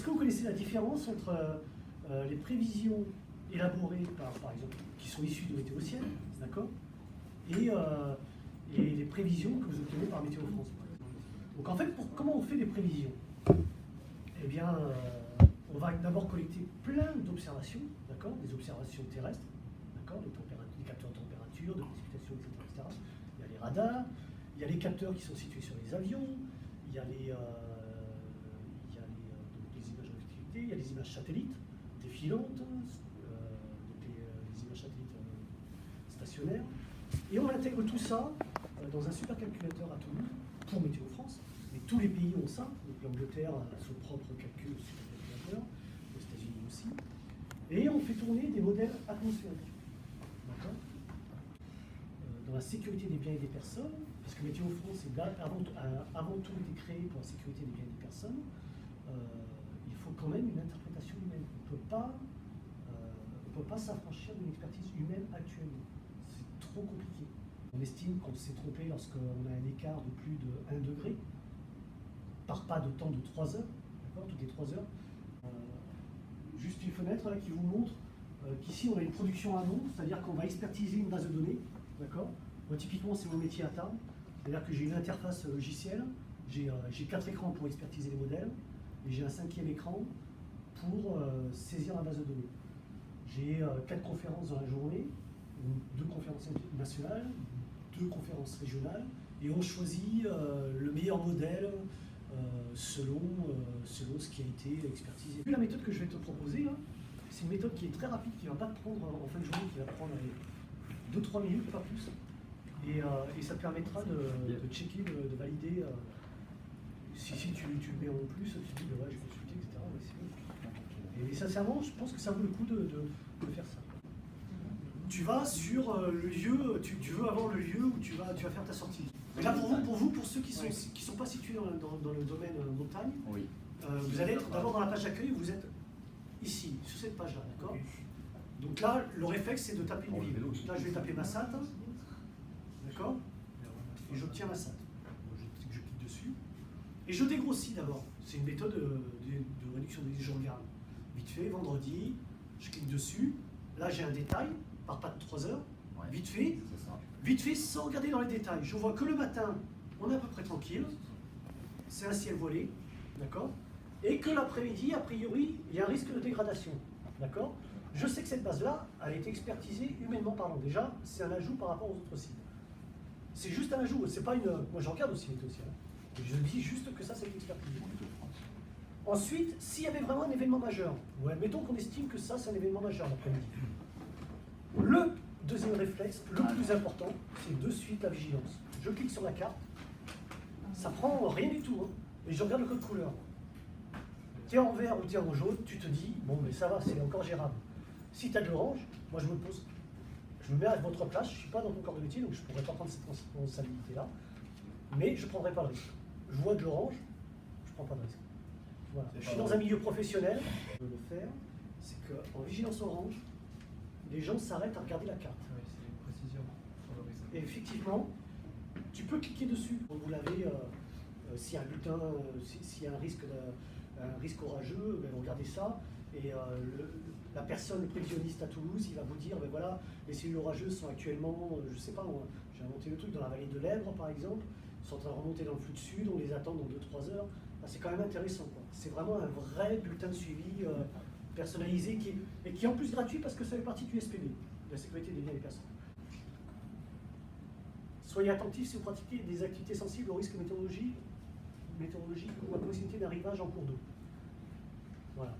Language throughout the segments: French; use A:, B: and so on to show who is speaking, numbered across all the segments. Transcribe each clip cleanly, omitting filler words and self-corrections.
A: que vous connaissez la différence entre les prévisions élaborées par exemple, qui sont issues de Météo Ciel, d'accord, et les prévisions que vous obtenez par Météo France? Donc en fait, comment on fait des prévisions? Eh bien, on va d'abord collecter plein d'observations, d'accord, des observations terrestres, d'accord, des capteurs de température, de précipitation, etc., etc. Il y a les radars, il y a les capteurs qui sont situés sur les avions, il y a les images de l'activité, il y a les images satellites défilantes, donc les images satellites stationnaires, et on intègre tout ça dans un supercalculateur à Toulouse pour Météo France. Mais tous les pays ont ça, donc l'Angleterre a son propre calcul supercalculateur, les États-Unis aussi, et on fait tourner des modèles atmosphériques. D'accord, dans la sécurité des biens et des personnes, parce que Météo France est avant tout été créé pour la sécurité des biens et des personnes, il faut quand même une interprétation humaine. On ne peut pas s'affranchir d'une expertise humaine actuellement. C'est trop compliqué. On estime qu'on s'est trompé lorsqu'on a un écart de plus de 1 degré, par pas de temps de 3 heures, d'accord, toutes les 3 heures. Juste une fenêtre là, qui vous montre qu'ici on a une production amont, c'est-à-dire qu'on va expertiser une base de données, d'accord. Moi typiquement c'est mon métier à table, c'est-à-dire que j'ai une interface logicielle, j'ai 4 écrans pour expertiser les modèles, et j'ai un 5e écran pour saisir la base de données. J'ai 4 conférences dans la journée, 2 conférences nationales, 2 conférences régionales, et on choisit le meilleur modèle selon ce qui a été expertisé. La méthode que je vais te proposer, c'est une méthode qui est très rapide, qui ne va pas te prendre en fin de journée, qui va prendre 2-3 minutes, pas plus. Et ça te permettra de checker, de valider. Si tu le mets en plus, tu te dis, ouais, j'ai consulté, etc. Ouais, c'est bon. Et sincèrement, je pense que ça vaut le coup de faire ça. Tu vas sur le lieu, tu veux avoir le lieu où tu vas faire ta sortie. Et là, pour ceux qui sont pas situés dans le domaine montagne, oui. Vous allez être d'abord dans la page d'accueil, vous êtes ici, sur cette page-là, d'accord? Donc là, le réflexe, c'est de taper une ville. Là, je vais taper Massat, d'accord? Et j'obtiens Massat. Je clique dessus. Et je dégrossis d'abord. C'est une méthode de réduction des. Je regarde. Vite fait, vendredi, je clique dessus. Là, j'ai un détail, par pas de 3 heures. Ouais. Vite fait, sans regarder dans les détails. Je vois que le matin, on est à peu près tranquille. C'est un ciel voilé, d'accord? Et que l'après-midi, a priori, il y a un risque de dégradation, d'accord? Je sais que cette base-là, elle a été expertisée humainement parlant. Déjà, c'est un ajout par rapport aux autres sites. C'est juste un ajout, c'est pas une. Moi, je regarde aussi Météo Ciel. Et je dis juste que ça a été expertisé. Ensuite, s'il y avait vraiment un événement majeur, ouais, mettons qu'on estime que ça, c'est un événement majeur l'après-midi. Le deuxième réflexe, le plus important, c'est de suite la vigilance. Je clique sur la carte, ça prend rien du tout, et je regarde le code couleur. Tu es en vert ou tu es en jaune, tu te dis, bon, mais ça va, c'est encore gérable. Si tu as de l'orange, moi je me pose, je me mets à votre place, je ne suis pas dans ton corps de métier, donc je ne pourrais pas prendre cette responsabilité-là, mais je ne prendrai pas le risque. Je vois de l'orange, je ne prends pas de risque. Voilà. Je suis dans un milieu professionnel. Ce que je veux le faire, c'est qu'en vigilance orange, les gens s'arrêtent à regarder la carte.
B: Oui, c'est une précision sur le risque.
A: Et effectivement, tu peux cliquer dessus. Quand vous l'avez, s'il y a un bulletin, s'il y a un risque orageux, ben, vous regardez ça. Et la personne, le prévisionniste à Toulouse, il va vous dire, ben voilà, les cellules orageuses sont actuellement, je ne sais pas, j'ai inventé le truc, dans la vallée de l'Èbre par exemple, ils sont en train de remonter dans le flux de sud, on les attend dans 2-3 heures. Ben, c'est quand même intéressant, quoi. C'est vraiment un vrai bulletin de suivi personnalisé et qui est en plus gratuit parce que ça fait partie du SPB, de la sécurité des biens et des personnes. Soyez attentifs si vous pratiquez des activités sensibles au risque météorologique ou à proximité d'un rivage en cours d'eau. Voilà.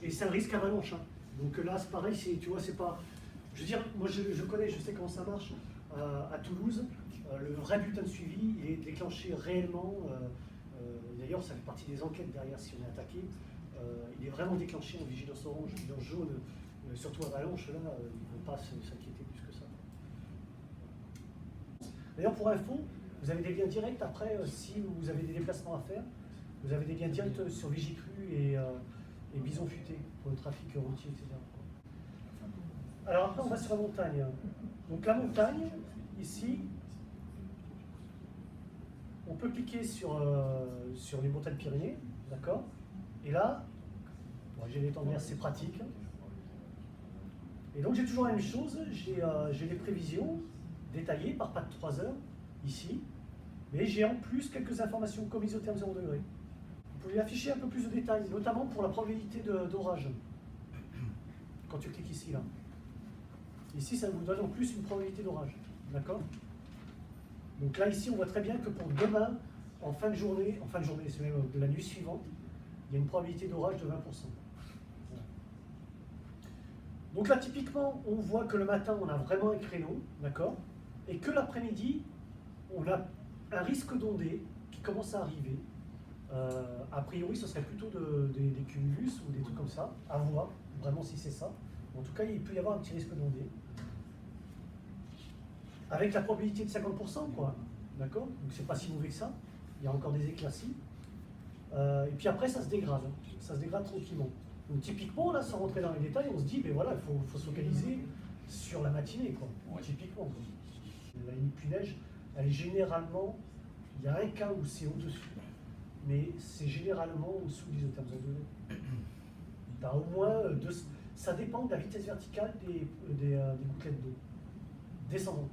A: Et c'est un risque avalanche. Hein. Donc là, c'est pareil, tu vois, c'est pas. Je veux dire, moi je connais, je sais comment ça marche à Toulouse. Le vrai bulletin de suivi, il est déclenché réellement. D'ailleurs, ça fait partie des enquêtes derrière si on est attaqué. Il est vraiment déclenché en vigilance orange, vigilance jaune, surtout avalanche. Là, ils ne vont pas s'inquiéter plus que ça. D'ailleurs, pour info, vous avez des liens directs après, si vous avez des déplacements à faire, vous avez des liens directs sur Vigicru et Bison Futé pour le trafic routier, etc. Alors après, on va sur la montagne. Donc la montagne, ici, on peut cliquer sur les montagnes Pyrénées, d'accord? Et là, bon, j'ai des temps de mer, c'est pratique. Et donc j'ai toujours la même chose, j'ai des prévisions détaillées par pas de 3 heures, ici, mais j'ai en plus quelques informations comme isotherme 0 degré. Vous pouvez afficher un peu plus de détails, notamment pour la probabilité d'orage. Quand tu cliques ici, là. Ici, ça vous donne en plus une probabilité d'orage. D'accord? Donc là, ici, on voit très bien que pour demain, en fin de journée, c'est même de la nuit suivante, il y a une probabilité d'orage de 20%. Voilà. Donc là, typiquement, on voit que le matin, on a vraiment un créneau, d'accord? Et que l'après-midi, on a un risque d'ondée qui commence à arriver. A priori, ce serait plutôt des cumulus ou des trucs comme ça, à voir vraiment si c'est ça. En tout cas, il peut y avoir un petit risque d'ondée. Avec la probabilité de 50%, quoi. D'accord? Donc c'est pas si mauvais que ça. Il y a encore des éclaircies. Et puis après, ça se dégrade. Ça se dégrade tranquillement. Donc typiquement, là, sans rentrer dans les détails, on se dit, ben voilà, il faut se focaliser sur la matinée, quoi. Ouais. Typiquement. Quoi. La nuit puis neige, elle est généralement, il y a un cas où c'est au-dessus, mais c'est généralement au-dessous des isothermes 0 degré. T'as au moins ça dépend de la vitesse verticale des gouttelettes d'eau descendantes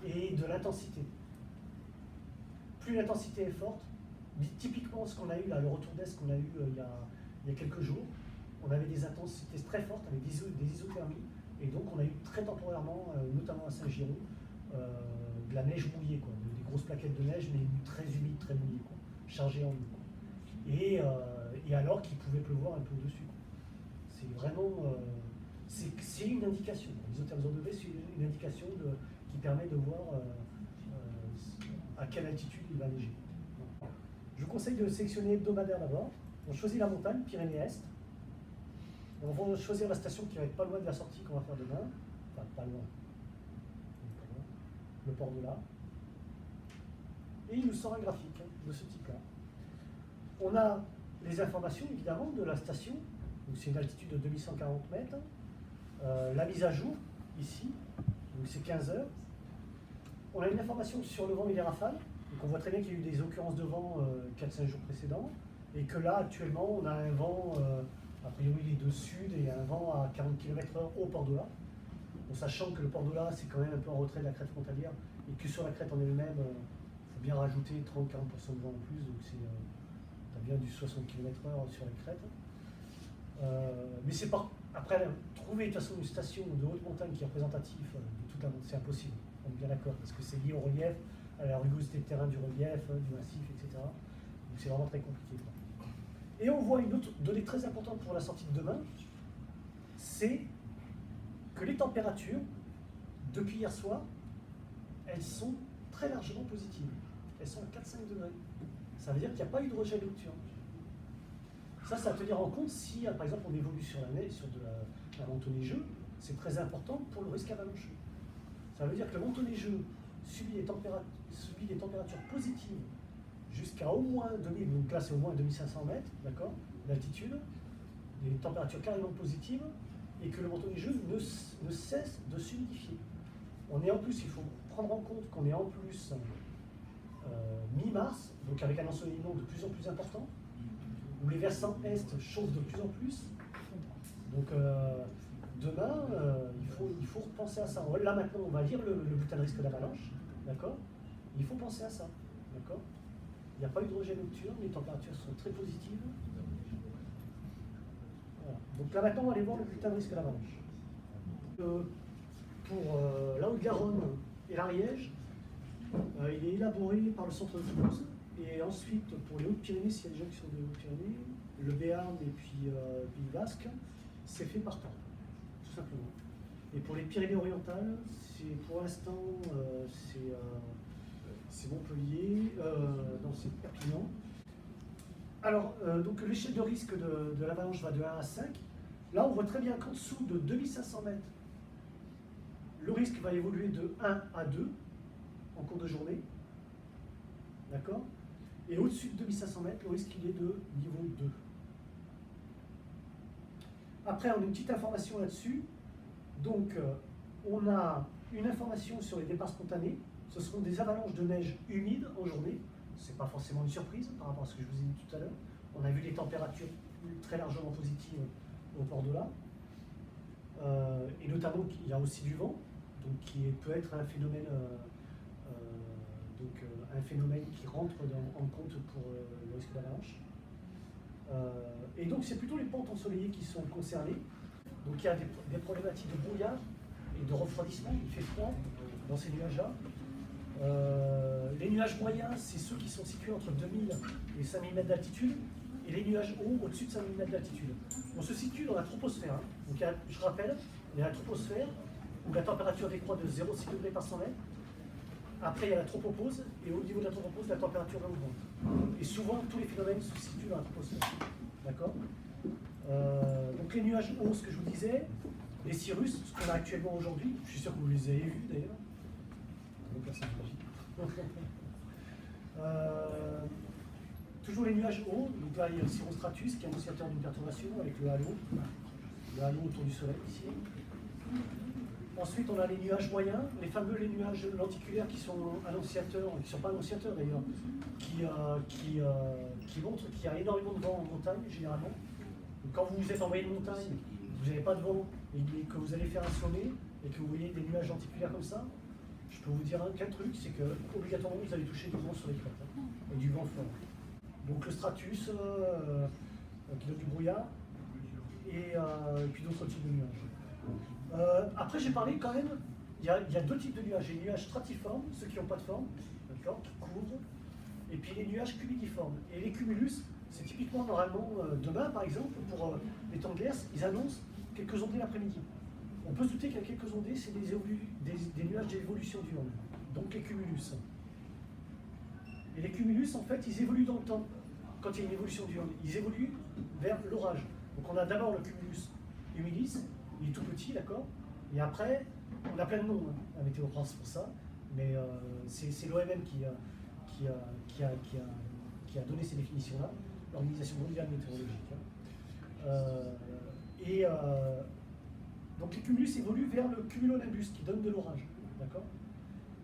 A: et de l'intensité. Plus l'intensité est forte, typiquement ce qu'on a eu là, le retour d'est qu'on a eu il y a quelques jours, on avait des intensités très fortes avec des isothermies, et donc on a eu très temporairement, notamment à Saint-Giron, de la neige mouillée, quoi, des grosses plaquettes de neige, mais très humides, très mouillées, quoi, chargées en eau. Et alors qu'il pouvait pleuvoir un peu au-dessus. C'est vraiment, c'est une indication. L'isotherme 0 degré, c'est une indication qui permet de voir à quelle altitude il va neiger. Je vous conseille de sélectionner hebdomadaire d'abord. On choisit la montagne, Pyrénées-Est. On va choisir la station qui va être pas loin de la sortie qu'on va faire demain. Enfin, pas loin. Le port de là. Et il nous sort un graphique de ce type-là. On a les informations évidemment de la station, donc c'est une altitude de 2140 mètres. La mise à jour, ici, donc c'est 15 heures. On a une information sur le vent et les rafales, donc on voit très bien qu'il y a eu des occurrences de vent 4-5 jours précédents, et que là actuellement on a un vent, a priori les deux sud, et un vent à 40 km/h au port d'Ola. En sachant que le port d'Ola c'est quand même un peu en retrait de la crête frontalière, et que sur la crête en elle-même, il faut bien rajouter 30-40% de vent en plus, donc c'est bien du 60 km/h sur les crêtes. Mais c'est pas. Après, trouver de toute façon une station de haute montagne qui est représentative de toute la montagne, c'est impossible, on est bien d'accord, parce que c'est lié au relief, à la rugosité de terrain du relief, du massif, etc. Donc c'est vraiment très compliqué. Quoi. Et on voit une autre donnée très importante pour la sortie de demain, c'est que les températures, depuis hier soir, elles sont très largement positives. Elles sont à 4-5 degrés. Ça veut dire qu'il n'y a pas eu de rejet nocturne. Ça à tenir en compte si, par exemple, on évolue sur la neige, sur de la manteau neigeux, c'est très important pour le risque avalancheux. Ça veut dire que le manteau neigeux subit des températures positives jusqu'à au moins 2000, donc là c'est au moins 2500 mètres, d'accord, d'altitude, des températures carrément positives, et que le manteau neigeux ne cesse de s'humidifier. On est en plus, il faut prendre en compte qu'on est en plus mi-mars, donc avec un ensoleillement de plus en plus important, où les versants est chauffent de plus en plus. Donc demain, il faut repenser à ça. Là maintenant, on va lire le bulletin de risque d'avalanche, d'accord? Il faut penser à ça, d'accord? Il n'y a pas eu de rejet nocturne, les températures sont très positives. Voilà. Donc là maintenant, on va aller voir le bulletin de risque d'avalanche. Pour la Haute-Garonne et l'Ariège, il est élaboré par le centre de Toulouse, et ensuite pour les Hautes-Pyrénées, s'il y a des gens qui sont des Hautes-Pyrénées, le Béarn et puis Pays Basque, c'est fait par temps, tout simplement. Et pour les Pyrénées-Orientales, pour l'instant, c'est Montpellier, non c'est Perpignan. Alors, donc l'échelle de risque de l'avalanche va de 1 à 5. Là, on voit très bien qu'en dessous de 2500 mètres, le risque va évoluer de 1 à 2 en cours de journée. D'accord? Et au-dessus de 2500 mètres, le risque il est de niveau 2. Après, on a une petite information là-dessus. Donc, on a une information sur les départs spontanés. Ce seront des avalanches de neige humides en journée, c'est pas forcément une surprise par rapport à ce que je vous ai dit tout à l'heure. On a vu des températures très largement positives au port de là. Et notamment, il y a aussi du vent, donc qui peut être un phénomène, un phénomène qui rentre en compte pour le risque d'avalanche. Et donc, c'est plutôt les pentes ensoleillées qui sont concernées. Donc, il y a des problématiques de brouillard et de refroidissement. Il fait froid dans ces nuages-là. Les nuages moyens, c'est ceux qui sont situés entre 2000 et 5000 mètres d'altitude, et les nuages hauts au-dessus de 5000 mètres d'altitude. On se situe dans la troposphère. Hein. Donc, je rappelle, il y a la troposphère où la température décroît de 0,6 degrés par 100 mètres. Après, il y a la tropopause, et au niveau de la tropopause, la température va augmenter. Et souvent, tous les phénomènes se situent dans la troposphère. D'accord. Donc, les nuages hauts, ce que je vous disais, les cirrus, ce qu'on a actuellement aujourd'hui, je suis sûr que vous les avez vus d'ailleurs. Toujours les nuages hauts, donc là il y a le cirrostratus qui est annonciateur d'une perturbation avec le halo autour du soleil ici. Ensuite on a les nuages moyens, les fameux les nuages lenticulaires qui sont annonciateurs, qui ne sont pas annonciateurs d'ailleurs, qui montrent qu'il y a énormément de vent en montagne généralement. Donc, quand vous êtes en moyenne montagne, vous n'avez pas de vent et que vous allez faire un sommet et que vous voyez des nuages lenticulaires comme ça, je peux vous dire qu'un truc, c'est que obligatoirement vous allez toucher du vent sur les crêtes, hein, et du vent fort. Donc le stratus qui donne du brouillard et puis d'autres types de nuages. Après j'ai parlé quand même, il y a deux types de nuages. Il y a les nuages stratiformes, ceux qui n'ont pas de forme, d'accord, qui couvrent, et puis les nuages cumuliformes. Et les cumulus, c'est typiquement normalement demain par exemple, pour les temps de glace, ils annoncent quelques ondées l'après-midi. On peut se douter qu'il y a quelques ondées, c'est des nuages d'évolution diurne, donc les cumulus. Et les cumulus, en fait, ils évoluent dans le temps. Quand il y a une évolution diurne, ils évoluent vers l'orage. Donc on a d'abord le cumulus humilis, il est tout petit, d'accord. Et après, on a plein de noms, hein, à Météo France pour ça, mais c'est l'OMM qui a donné ces définitions-là, l'Organisation mondiale météorologique. Hein. Donc les cumulus évoluent vers le cumulonimbus qui donne de l'orage, d'accord.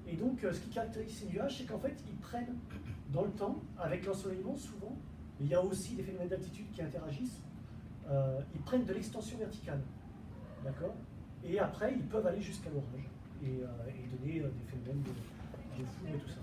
A: Et donc ce qui caractérise ces nuages, c'est qu'en fait ils prennent dans le temps, avec l'ensoleillement souvent, mais il y a aussi des phénomènes d'altitude qui interagissent, ils prennent de l'extension verticale, d'accord. Et après ils peuvent aller jusqu'à l'orage et donner des phénomènes de foudre et tout ça.